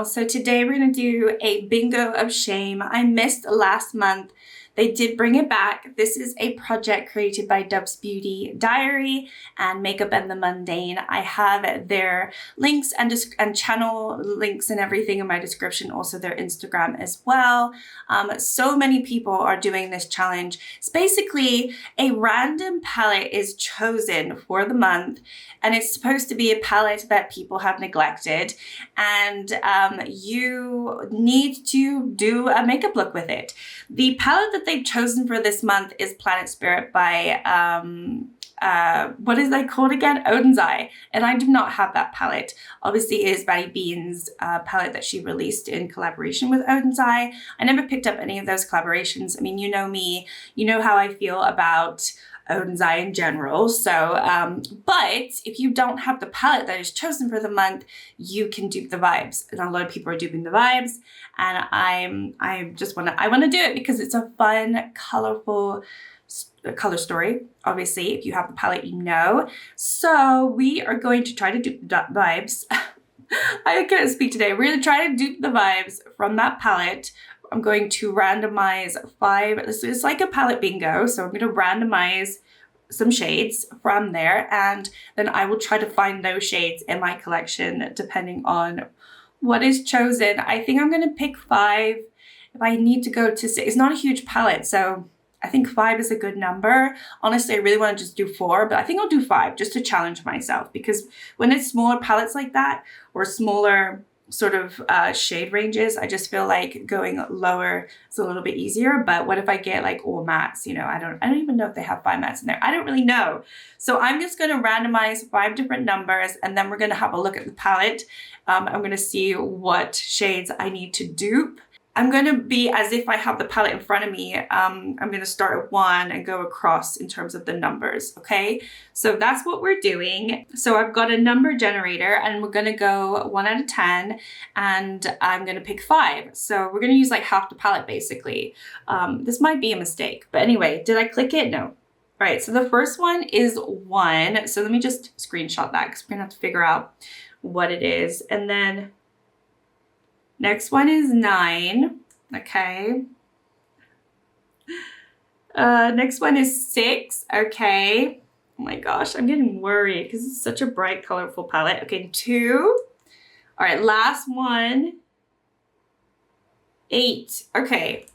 So today we're going to do a bingo of shame. I missed last month. They did bring it back. This is a project created by Dub's Beauty Diary and Makeup and the Mundane. I have their links and channel links and everything in my description, also their Instagram as well. So many people are doing this challenge. It's basically a random palette is chosen for the month, and it's supposed to be a palette that people have neglected, and you need to do a makeup look with it. The palette that they've chosen for this month is Planet Spirit by, what is that called again? Oden's Eye. And I do not have that palette. Obviously it is Maddie Bean's palette that she released in collaboration with Oden's Eye. I never picked up any of those collaborations. I mean, you know me, you know how I feel about Oden's Eye in general. So, but if you don't have the palette that is chosen for the month, you can dupe the vibes. And a lot of people are duping the vibes. And I want to do it because it's a fun, colorful color story. Obviously, if you have the palette, you know. So we are going to try to dupe the vibes. I can't speak today. We're going to try to dupe the vibes from that palette. I'm going to randomize 5. This is like a palette bingo. So I'm going to randomize some shades from there, and then I will try to find those shades in my collection depending on what is chosen. I think I'm going to pick 5. If I need to go to 6, it's not a huge palette, so I think 5 is a good number. Honestly, I really want to just do 4, but I think I'll do 5 just to challenge myself, because when it's smaller palettes like that or smaller sort of shade ranges, I just feel like going lower is a little bit easier. But what if I get like all mattes? You know, I don't even know if they have 5 mattes in there. I don't really know. So I'm just going to randomize 5 different numbers, and then we're going to have a look at the palette. I'm going to see what shades I need to dupe. I'm going to be as if I have the palette in front of me. I'm going to start at 1 and go across in terms of the numbers, okay? So that's what we're doing. So I've got a number generator, and we're going to go 1 out of 10, and I'm going to pick 5. So we're going to use like half the palette basically. This might be a mistake, but anyway, did I click it? No. All right, so the first one is 1. So let me just screenshot that because we're going to have to figure out what it is. And then next one is 9, okay. Next one is 6, okay. Oh my gosh, I'm getting worried because it's such a bright, colorful palette. Okay, 2. All right, last one, 8, okay.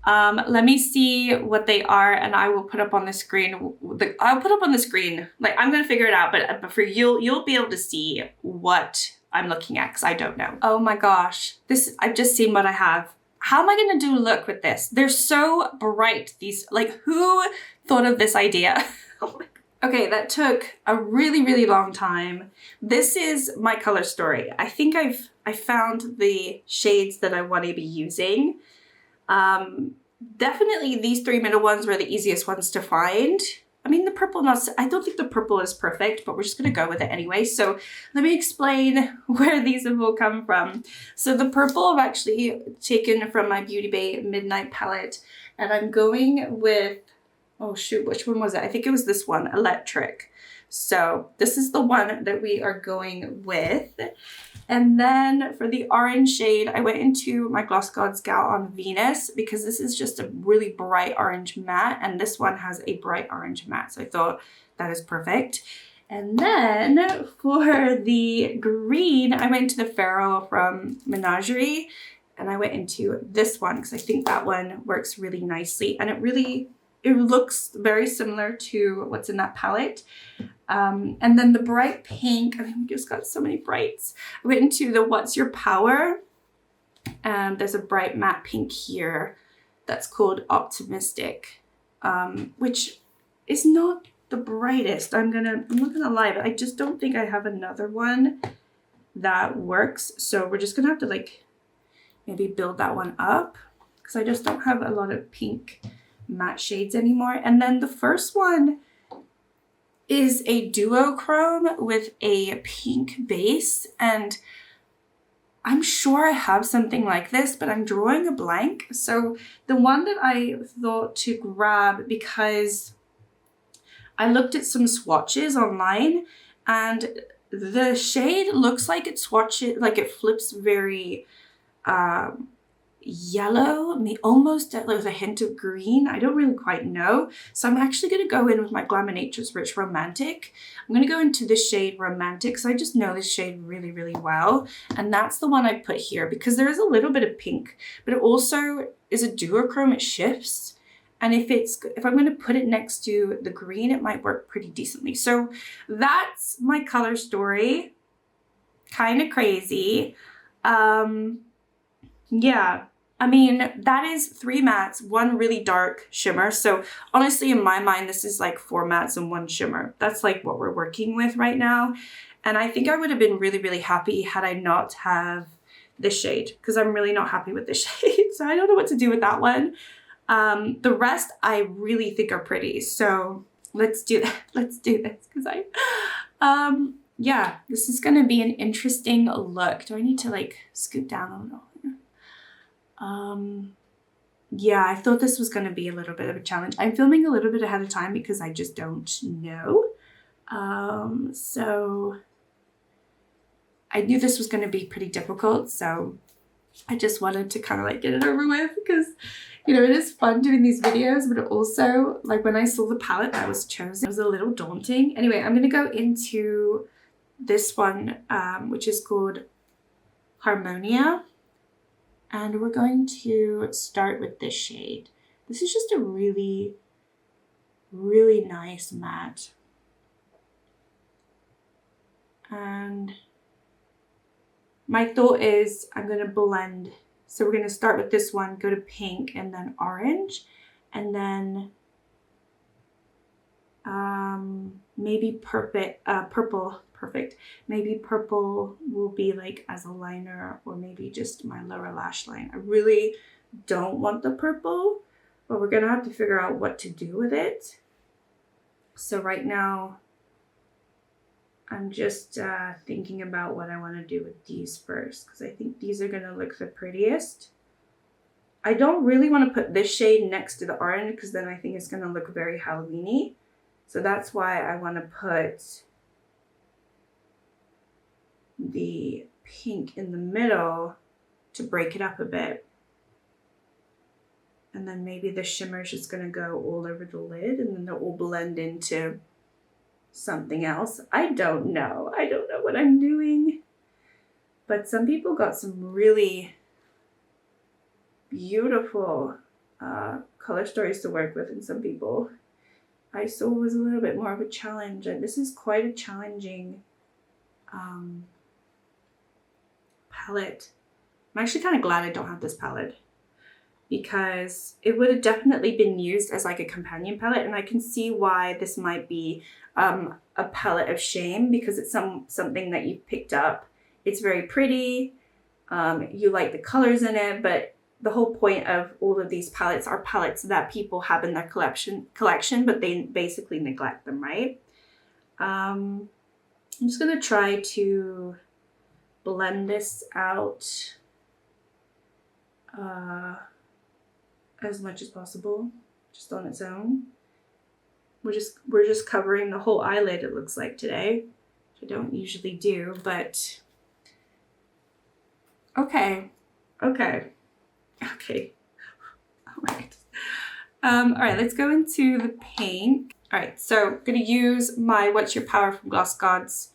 Let me see what they are, and I will put up on the screen. I'll put up on the screen, like I'm gonna figure it out, but for you'll be able to see what I'm looking at, because I don't know. Oh my gosh, I've just seen what I have. How am I gonna do a look with this? They're so bright. These, like, who thought of this idea? Oh my God. Okay, that took a really, really long time. This is my color story. I think I found the shades that I want to be using. Definitely these 3 middle ones were the easiest ones to find. I mean, the purple, I don't think the purple is perfect, but we're just going to go with it anyway. So let me explain where these have all come from. So the purple I've actually taken from my Beauty Bay Midnight palette, and I'm going with, oh shoot, which one was it? I think it was this one, Electric. So this is the one that we are going with. And then for the orange shade, I went into my Gloss Gods Gal on Venus, because this is just a really bright orange matte, and this one has a bright orange matte. So I thought that is perfect. And then for the green, I went into the Pharaoh from Menagerie, and I went into this one because I think that one works really nicely, and it looks very similar to what's in that palette. And then the bright pink, I mean, we just got so many brights. I went into the What's Your Power, and there's a bright matte pink here that's called Optimistic, which is not the brightest. I'm not gonna lie, but I just don't think I have another one that works. So we're just gonna have to like maybe build that one up, because I just don't have a lot of pink matte shades anymore. And then the first one is a duochrome with a pink base, and I'm sure I have something like this, but I'm drawing a blank. So the one that I thought to grab, because I looked at some swatches online, and the shade looks like it swatches, like it flips very yellow, almost with a hint of green. I don't really quite know. So I'm actually going to go in with my Glaminatrix Rich Romantic. I'm going to go into the shade Romantic because I just know this shade really, really well. And that's the one I put here because there is a little bit of pink, but it also is a duochrome. It shifts. And if I'm going to put it next to the green, it might work pretty decently. So that's my color story. Kind of crazy. Yeah. I mean, that is 3 mattes, 1 really dark shimmer. So honestly, in my mind, this is like 4 mattes and 1 shimmer. That's like what we're working with right now. And I think I would have been really, really happy had I not have this shade because I'm really not happy with this shade. So I don't know what to do with that one. The rest I really think are pretty. So let's do that. Let's do this because yeah, this is going to be an interesting look. Do I need to like scoot down a little? Yeah, I thought this was going to be a little bit of a challenge. I'm filming a little bit ahead of time because I just don't know. So I knew this was going to be pretty difficult. So I just wanted to kind of like get it over with because, you know, it is fun doing these videos, but also like when I saw the palette that was chosen, it was a little daunting. Anyway, I'm going to go into this one, which is called Harmonia. And we're going to start with this shade. This is just a really, really nice matte. And my thought is I'm going to blend. So we're going to start with this one, go to pink and then orange. And then maybe purple. Perfect. Maybe purple will be like as a liner or maybe just my lower lash line. I really don't want the purple, but we're gonna have to figure out what to do with it. So right now, I'm just thinking about what I want to do with these first because I think these are gonna look the prettiest. I don't really want to put this shade next to the orange because then I think it's gonna look very Halloween-y. So that's why I want to put the pink in the middle to break it up a bit. And then maybe the shimmer is just going to go all over the lid and then it will blend into something else. I don't know. I don't know what I'm doing. But some people got some really beautiful color stories to work with, and some people I saw was a little bit more of a challenge. And this is quite a challenging palette. I'm actually kind of glad I don't have this palette because it would have definitely been used as like a companion palette, and I can see why this might be a palette of shame because it's something that you've picked up. It's very pretty, you like the colors in it, but the whole point of all of these palettes are palettes that people have in their collection, but they basically neglect them, right? I'm just gonna try to blend this out as much as possible, just on its own. We're just covering the whole eyelid, it looks like today, which I don't usually do, but okay. All right, let's go into the pink. All right, so I'm gonna use my What's Your Power from Gloss Gods.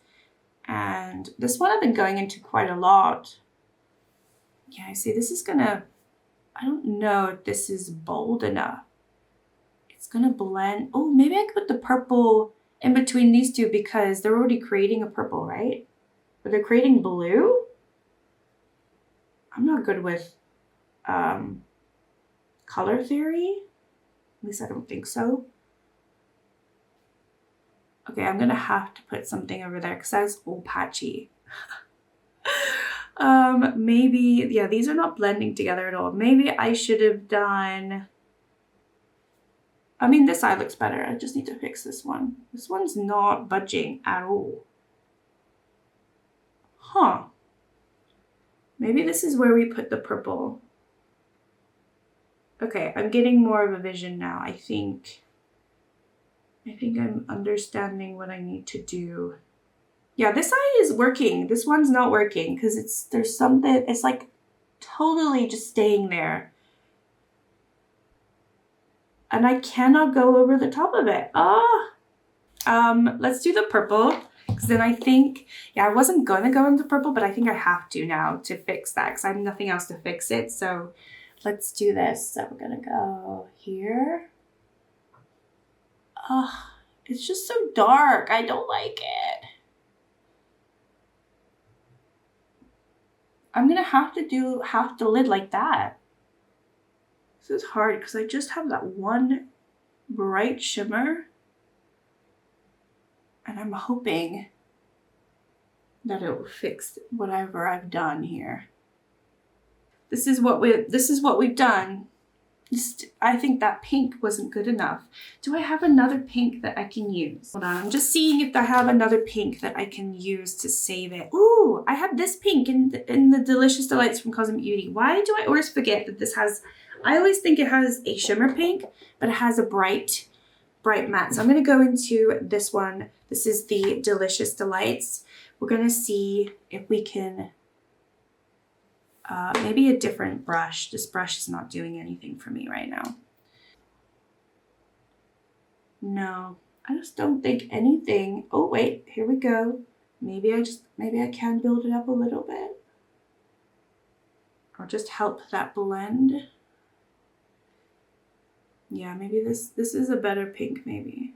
And this one I've been going into quite a lot. Yeah, I see this is gonna, I don't know if this is bold enough. It's gonna blend. Oh, maybe I could put the purple in between these two because they're already creating a purple, right? But they're creating blue? I'm not good with color theory. At least I don't think so. Okay, I'm gonna have to put something over there because that's all patchy. Maybe, yeah, these are not blending together at all. Maybe I should have done, I mean, this eye looks better. I just need to fix this one. This one's not budging at all. Huh. Maybe this is where we put the purple. Okay, I'm getting more of a vision now. I think I'm understanding what I need to do. Yeah, this eye is working. This one's not working because there's something, it's like totally just staying there. And I cannot go over the top of it. Let's do the purple. Because then I think, yeah, I wasn't going to go into purple, but I think I have to now to fix that because I have nothing else to fix it. So let's do this. So we're going to go here. Oh, it's just so dark. I don't like it. I'm going to have to do half the lid like that. This is hard because I just have that one bright shimmer. And I'm hoping that it will fix whatever I've done here. This is what we've done. I think that pink wasn't good enough. Do I have another pink that I can use? Hold on, I'm just seeing if I have another pink that I can use to save it. Ooh, I have this pink in the Delicious Delights from Cosmic Beauty. Why do I always forget that this has, I always think it has a shimmer pink, but it has a bright matte. So I'm gonna go into this one. This is the Delicious Delights. We're gonna see if we can, maybe a different brush. This brush is not doing anything for me right now. No, I just don't think anything. Oh wait, here we go. Maybe I can build it up a little bit. Or just help that blend. Yeah, maybe this is a better pink maybe.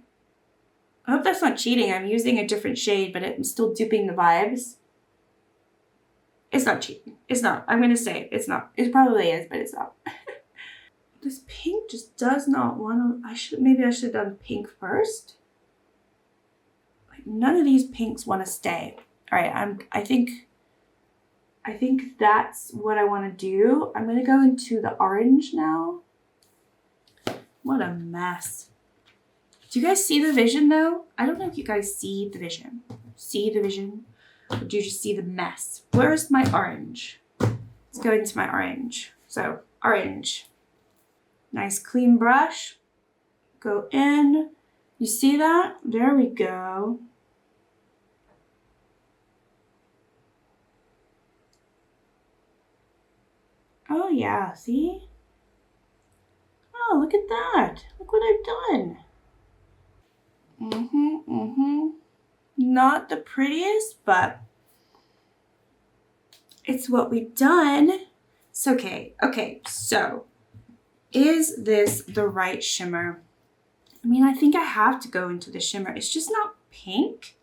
I hope that's not cheating. I'm using a different shade, but I'm still duping the vibes. It's not cheating. It's not. I'm gonna say it's not. It probably is, but it's not. This pink just does not want to. Maybe I should have done pink first. Like none of these pinks want to stay. All right, I think that's what I want to do. I'm gonna go into the orange now. What a mess. Do you guys see the vision though? I don't know if you guys see the vision. See the vision? Or do you just see the mess? Where's my orange? Let's go into my orange. So, orange. Nice clean brush. Go in. You see that? There we go. Oh yeah, see? Oh, look at that. Look what I've done. Not the prettiest, but it's what we've done. It's okay. Okay, so is this the right shimmer? I mean, I think I have to go into the shimmer. It's just not pink,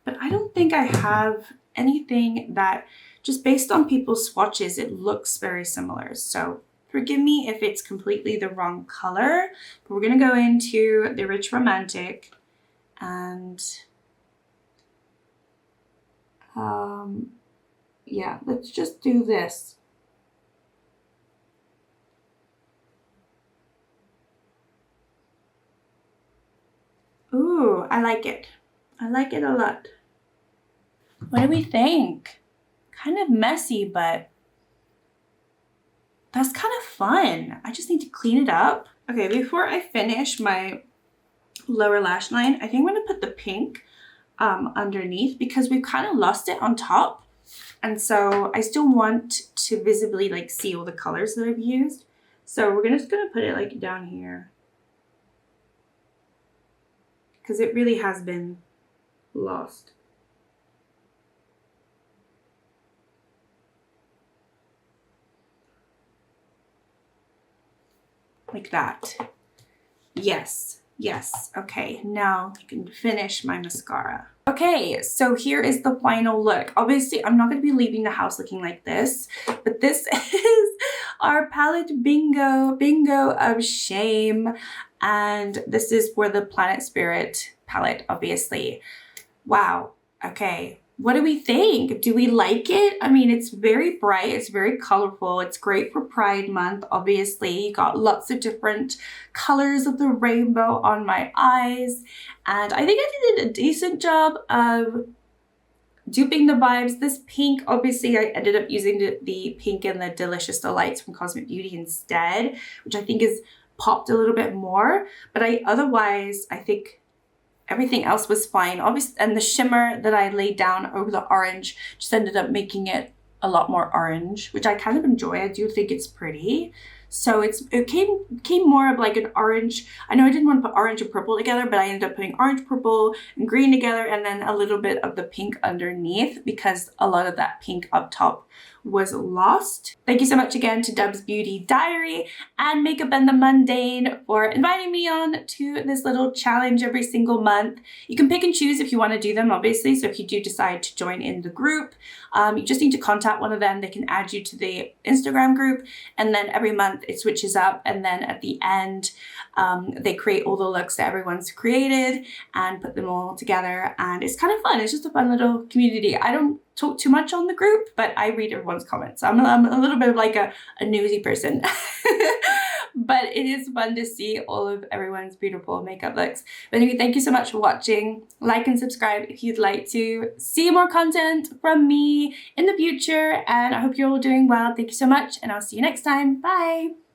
but I don't think I have anything that, just based on people's swatches, it looks very similar. So forgive me if it's completely the wrong color, but we're gonna go into the Rich Romantic and yeah, let's just do this. Ooh, I like it. I like it a lot. What do we think? Kind of messy, but that's kind of fun. I just need to clean it up. Okay, before I finish my lower lash line, I think I'm gonna put the pink underneath because we've kind of lost it on top. And so I still want to visibly like see all the colors that I've used. So we're just gonna put it like down here because it really has been lost. Like that. Yes. Yes, okay, now I can finish my mascara. Okay, so here is the final look. Obviously, I'm not gonna be leaving the house looking like this, but this is our palette bingo of shame. And this is for the Planet Spirit palette, obviously. Wow, okay. What do we think? Do we like it? I mean, it's very bright, it's very colorful, it's great for Pride Month, obviously. You got lots of different colors of the rainbow on my eyes. And I think I did a decent job of duping the vibes. This pink, obviously, I ended up using the pink in the Delicious Delights from Cosmic Beauty instead, which I think is popped a little bit more. But otherwise, I think everything else was fine. Obviously, and the shimmer that I laid down over the orange just ended up making it a lot more orange, which I kind of enjoy. I do think it's pretty. So it came more of like an orange. I know I didn't want to put orange and purple together, but I ended up putting orange, purple, and green together, and then a little bit of the pink underneath because a lot of that pink up top was lost. Thank you so much again to Dubs Beauty Diary and Makeup and the Mundane for inviting me on to this little challenge every single month. You can pick and choose if you want to do them, obviously. So if you do decide to join in the group, you just need to contact one of them. They can add you to the Instagram group, and then every month it switches up, and then at the end they create all the looks that everyone's created and put them all together, and it's kind of fun. It's just a fun little community. I don't talk too much on the group, but I read everyone's comments. I'm a little bit of like a nosy person. But it is fun to see all of everyone's beautiful makeup looks. But anyway, thank you so much for watching. Like and subscribe if you'd like to see more content from me in the future. And I hope you're all doing well. Thank you so much, and I'll see you next time. Bye.